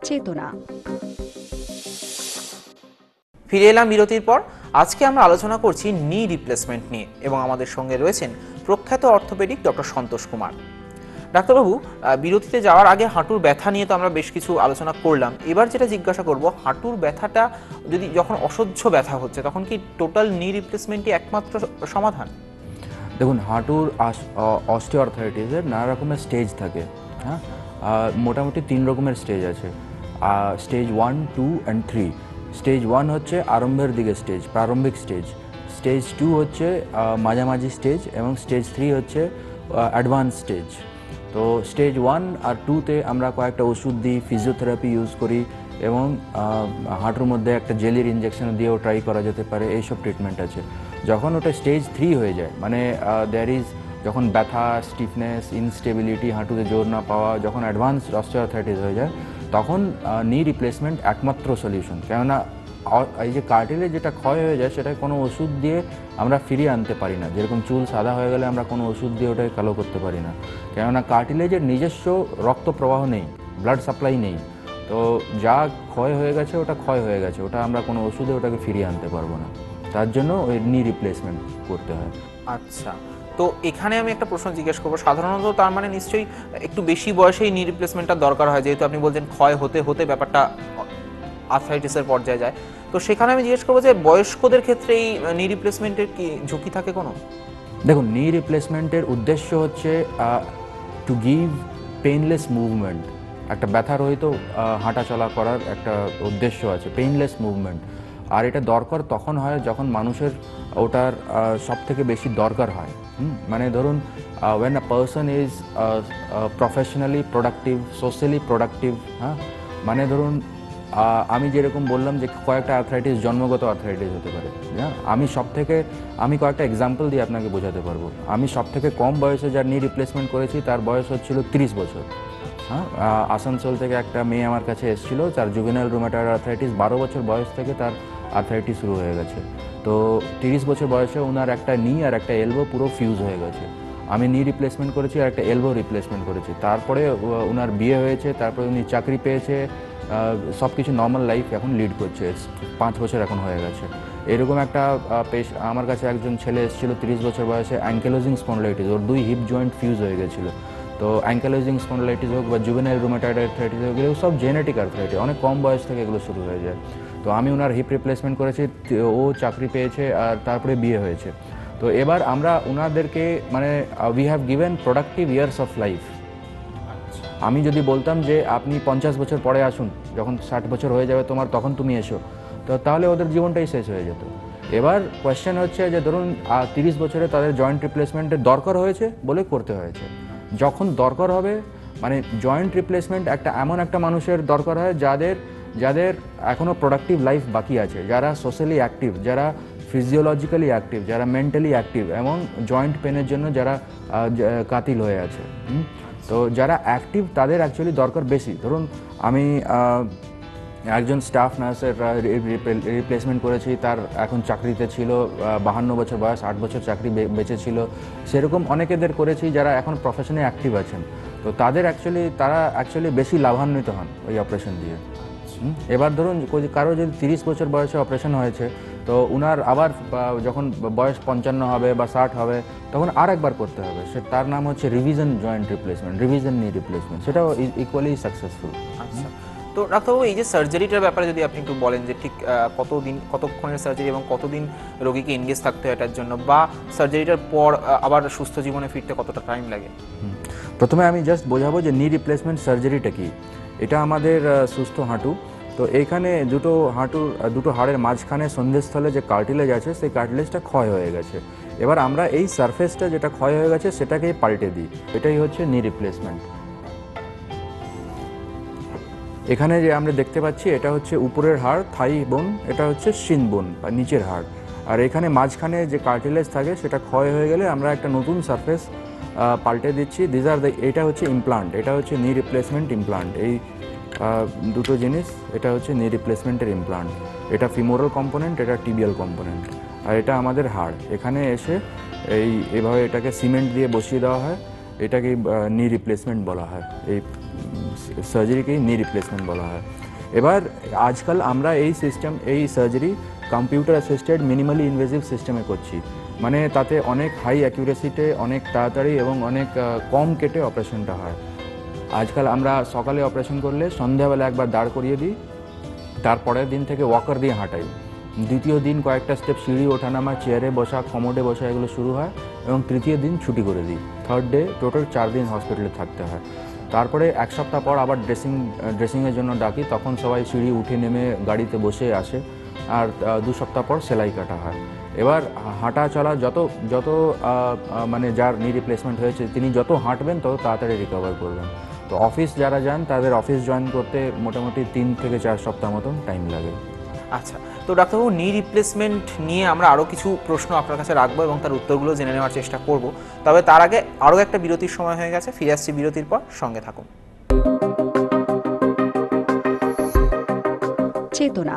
চেতনা। ফিরে এলাম বিরতির পর। আজকে আমরা আলোচনা করছি নি রিপ্লেসমেন্ট নিয়ে এবং আমাদের সঙ্গে রয়েছেন প্রখ্যাত অর্থোপেডিক ডক্টর সন্তোষ কুমার। ডাক্তারবাবু, বিরতিতে যাওয়ার আগে হাঁটুর ব্যথা নিয়ে তো আমরা বেশ কিছু আলোচনা করলাম। এবার যেটা জিজ্ঞাসা করব, হাঁটুর ব্যথাটা যদি যখন অসহ্য ব্যথা হচ্ছে তখন কি টোটাল নি রিপ্লেসমেন্টই একমাত্র সমাধান? দেখুন, হাঁটুর অস্টিওআর্থ্রাইটিসের নানা রকমের স্টেজ থাকে। হ্যাঁ, মোটামুটি 3 রকমের স্টেজ আছে। Stage 1, 2 and 3। স্টেজ 1 হচ্ছে আরম্ভের দিকে স্টেজ, প্রারম্ভিক স্টেজ। স্টেজ 2 হচ্ছে মাঝামাঝি স্টেজ এবং স্টেজ 3 হচ্ছে অ্যাডভান্স স্টেজ। তো স্টেজ 1 আর 2তে আমরা কয়েকটা ওষুধ দিই, ফিজিওথেরাপি ইউজ করি এবং হাঁটুর মধ্যে একটা জেলির ইঞ্জেকশন দিয়েও ট্রাই করা যেতে পারে, এইসব ট্রিটমেন্ট আছে। যখন ওটা স্টেজ 3 হয়ে যায়, মানে যখন ব্যথা, স্টিফনেস, ইনস্টেবিলিটি, হাঁটুতে জোর না পাওয়া, যখন অ্যাডভান্স অস্টিওআর্থ্রাইটিস হয়ে যায়, তখন নি রিপ্লেসমেন্ট একমাত্র সলিউশন। কেননা এই যে কার্টিলেজ যেটা ক্ষয় হয়ে যায় সেটা কোনো ওষুধ দিয়ে আমরা ফিরিয়ে আনতে পারি না। যেরকম চুল সাদা হয়ে গেলে আমরা কোনো ওষুধ দিয়ে ওটাকে কালো করতে পারি না, কেননা কার্টিলেজের নিজস্ব রক্ত প্রবাহ নেই, ব্লাড সাপ্লাই নেই। তো যা ক্ষয় হয়ে গেছে ওটা ক্ষয় হয়ে গেছে, ওটা আমরা কোনো ওষুধে ওটাকে ফিরিয়ে আনতে পারবো না। তার জন্য ওই নি রিপ্লেসমেন্ট করতে হয়। আচ্ছা, তো এখানে আমি একটা প্রশ্ন জিজ্ঞেস করবো। সাধারণত তার মানে নিশ্চয়ই একটু বেশি বয়সেই নি রিপ্লেসমেন্টটা দরকার হয়, যেহেতু আপনি বলছেন ক্ষয় হতে হতে ব্যাপারটা আর্থ্রাইটিসের পর্যায়ে যায়। তো সেখানে আমি জিজ্ঞেস করবো যে বয়স্কদের ক্ষেত্রে এই নি রিপ্লেসমেন্টের কি ঝুঁকি থাকে কোনো? দেখুন, নি রিপ্লেসমেন্টের উদ্দেশ্য হচ্ছে টু গিভ পেইনলেস মুভমেন্ট। একটা ব্যথারহিত হাঁটা চলা করার একটা উদ্দেশ্য আছে, পেইনলেস মুভমেন্ট। আর এটা দরকার তখন হয় যখন মানুষের ওটার সব থেকে বেশি দরকার হয়। মানে ধরুন, when a person is professionally productive, socially productive. হ্যাঁ, মানে ধরুন আমি যেরকম বললাম যে কয়েকটা আর্থ্রাইটিস জন্মগত আর্থ্রাইটিস হতে পারে। হ্যাঁ, আমি কয়েকটা এক্সাম্পল দিয়ে আপনাকে বোঝাতে পারবো। আমি সব থেকে কম বয়সে যার নি রিপ্লেসমেন্ট করেছি তার বয়স হচ্ছিল 30 বছর। হ্যাঁ, আসানসোল থেকে একটা মেয়ে আমার কাছে এসেছিলো, তার জুভেনাইল রুমেটয়েড আর্থ্রাইটিস, 12 বছর বয়স থেকে তার আর্থ্রাইটিস শুরু হয়ে গেছে। তো 30 বছর বয়সে ওনার একটা নি আর একটা এলবো পুরো ফিউজ হয়ে গেছে। আমি নি রিপ্লেসমেন্ট করেছি আর একটা এলবো রিপ্লেসমেন্ট করেছি। তারপরে ওনার বিয়ে হয়েছে, তারপরে উনি চাকরি পেয়েছে, সব কিছু নর্মাল লাইফ এখন লিড করছে। 5 বছর এখন হয়ে গেছে। এরকম একটা আমার কাছে একজন ছেলে এসেছিলো 30 বছর বয়সে, অ্যাঙ্কেলোজিং স্পন্ডলাইটিস, ওর 2 হিপ জয়েন্ট ফিউজ হয়ে গেছিলো। তো অ্যাঙ্কেলোজিং স্পন্ডলাইটিস হোক বা জুভেনাইল রুমেটয়েড আর্থ্রাইটিস হোক, এগুলো সব জেনেটিক আর্থ্রাইটিস, অনেক কম বয়স থেকে এগুলো শুরু হয়ে যায়। তো আমি ওনার হিপ রিপ্লেসমেন্ট করেছি, ও চাকরি পেয়েছে আর তারপরে বিয়ে হয়েছে। তো এবার আমরা ওনাদেরকে মানে we have given productive years of life. আমি যদি বলতাম যে আপনি 50 বছর পরে আসুন, যখন 60 বছর হয়ে যাবে তোমার, তখন তুমি এসো, তো তাহলে ওদের জীবনটাই শেষ হয়ে যেত। এবার কোয়েশ্চেন হচ্ছে যে ধরুন 30 বছরে তাদের জয়েন্ট রিপ্লেসমেন্টের দরকার হয়েছে বলে করতে হয়েছে। যখন দরকার হবে, মানে জয়েন্ট রিপ্লেসমেন্ট এমন একটা মানুষের দরকার হয় যাদের এখনও প্রোডাক্টিভ লাইফ বাকি আছে, যারা সোশ্যালি অ্যাক্টিভ, যারা ফিজিওলজিক্যালি অ্যাক্টিভ, যারা মেন্টালি অ্যাক্টিভ এবং জয়েন্ট পেনের জন্য যারা কাতিল হয়ে আছে। তো যারা অ্যাক্টিভ তাদের অ্যাকচুয়ালি দরকার বেশি। ধরুন আমি একজন স্টাফ নার্সের রিপ্লেসমেন্ট করেছি, তার এখন চাকরিতে ছিল, 52 বছর বয়স, 8 বছর চাকরি বেঁচে ছিল। সেরকম অনেকেদের করেছি যারা এখন প্রফেশনে অ্যাক্টিভ আছেন। তো তারা অ্যাকচুয়ালি বেশি লাভান্বিত হন ওই অপারেশন দিয়ে। এবার ধরুন কারো যদি 30 বছর বয়সে অপারেশন হয়েছে, তো উনার আবার যখন বয়স 55 হবে বা 60 হবে, তখন আর একবার করতে হবে। তার নাম হচ্ছে রিভিশন জয়েন্ট রিপ্লেসমেন্ট, রিভিশন নি রিপ্লেসমেন্ট। সেটাও ইকুয়ালি সাকসেসফুল। আচ্ছা, তো ডাক্তারবাবু, এই যে সার্জারিটার ব্যাপারে যদি আপনি একটু বলেন যে ঠিক কতক্ষণের সার্জারি এবং কতদিন রোগীকে এনগেজ থাকতে হয় এটার জন্য, বা সার্জারিটার পর আবার সুস্থ জীবনে ফিরতে কতটা টাইম লাগে? প্রথমে আমি জাস্ট বোঝাবো যে নি রিপ্লেসমেন্ট সার্জারিটা কি। এটা আমাদের সুস্থ হাঁটু, তো এইখানে দুটো হাড়ের মাঝখানে সন্ধিস্থলে যে কার্টিলেজ আছে, সেই কার্টিলেজটা ক্ষয় হয়ে গেছে। এবার আমরা এই সারফেসটা যেটা ক্ষয় হয়ে গেছে সেটাকেই পাল্টে দিই। এটাই হচ্ছে নি রিপ্লেসমেন্ট। এখানে যে আমরা দেখতে পাচ্ছি এটা হচ্ছে উপরের হাড়, থাই বোন, এটা হচ্ছে শিন বোন বা নিচের হাড়। আর এখানে মাঝখানে যে কার্টিলেজ থাকে সেটা ক্ষয় হয়ে গেলে আমরা একটা নতুন সারফেস পাল্টে দিচ্ছি। এটা হচ্ছে ইমপ্লান্ট, এটা হচ্ছে নি রিপ্লেসমেন্ট ইমপ্লান্ট। এই দুটো জিনিস, এটা হচ্ছে নি রিপ্লেসমেন্টের ইমপ্লান্ট। এটা ফিমোরাল কম্পোনেন্ট, এটা টিবিয়াল কম্পোনেন্ট, আর এটা আমাদের হাড়। এখানে এসে এভাবে এটাকে সিমেন্ট দিয়ে বসিয়ে দেওয়া হয়, এটাকে নি রিপ্লেসমেন্ট বলা হয়। এই সার্জারিকেই নি রিপ্লেসমেন্ট বলা হয়। এবার আজকাল আমরা এই surgery computer assisted minimally invasive সিস্টেমে করছি, মানে তাতে অনেক হাই অ্যাকিউরেসিতে অনেক তাড়াতাড়ি এবং অনেক কম কেটে অপারেশনটা হয়। আজকাল আমরা সকালে অপারেশন করলে সন্ধ্যাবেলা একবার দাঁড় করিয়ে দিই, তারপরের দিন থেকে ওয়াকার দিয়ে হাঁটাই। দ্বিতীয় দিন কয়েকটা স্টেপ সিঁড়ি ওঠানামা, চেয়ারে বসা, কমোডে বসা এগুলো শুরু হয়, এবং তৃতীয় দিন ছুটি করে দিই। থার্ড ডে টোটাল 4 দিন হসপিটালে থাকতে হয়। তারপরে 1 সপ্তাহ পর আবার ড্রেসিংয়ের জন্য ডাকি, তখন সবাই সিঁড়ি উঠে নেমে গাড়িতে বসে আসে, আর 2 সপ্তাহ পর সেলাই কাটা হয়। এবার হাঁটা চলা যত মানে যার নি রিপ্লেসমেন্ট হয়েছে তিনি যত হাঁটবেন তত তাড়াতাড়ি রিকভার করবেন। তো অফিস যারা যান তাদের অফিস জয়েন করতে মোটামুটি 3 থেকে 4 সপ্তাহ মতন টাইম লাগে। আচ্ছা, তো ডাক্তারবাবু নি রিপ্লেসমেন্ট নিয়ে আমরা আরও কিছু প্রশ্ন আপনার কাছে রাখবো এবং তার উত্তরগুলো জেনে নেওয়ার চেষ্টা করব। তবে তার আগে আরও একটা বিরতির সময় হয়ে গেছে, ফিরে আসছি বিরতির পর, সঙ্গে থাকুন। চেতনা।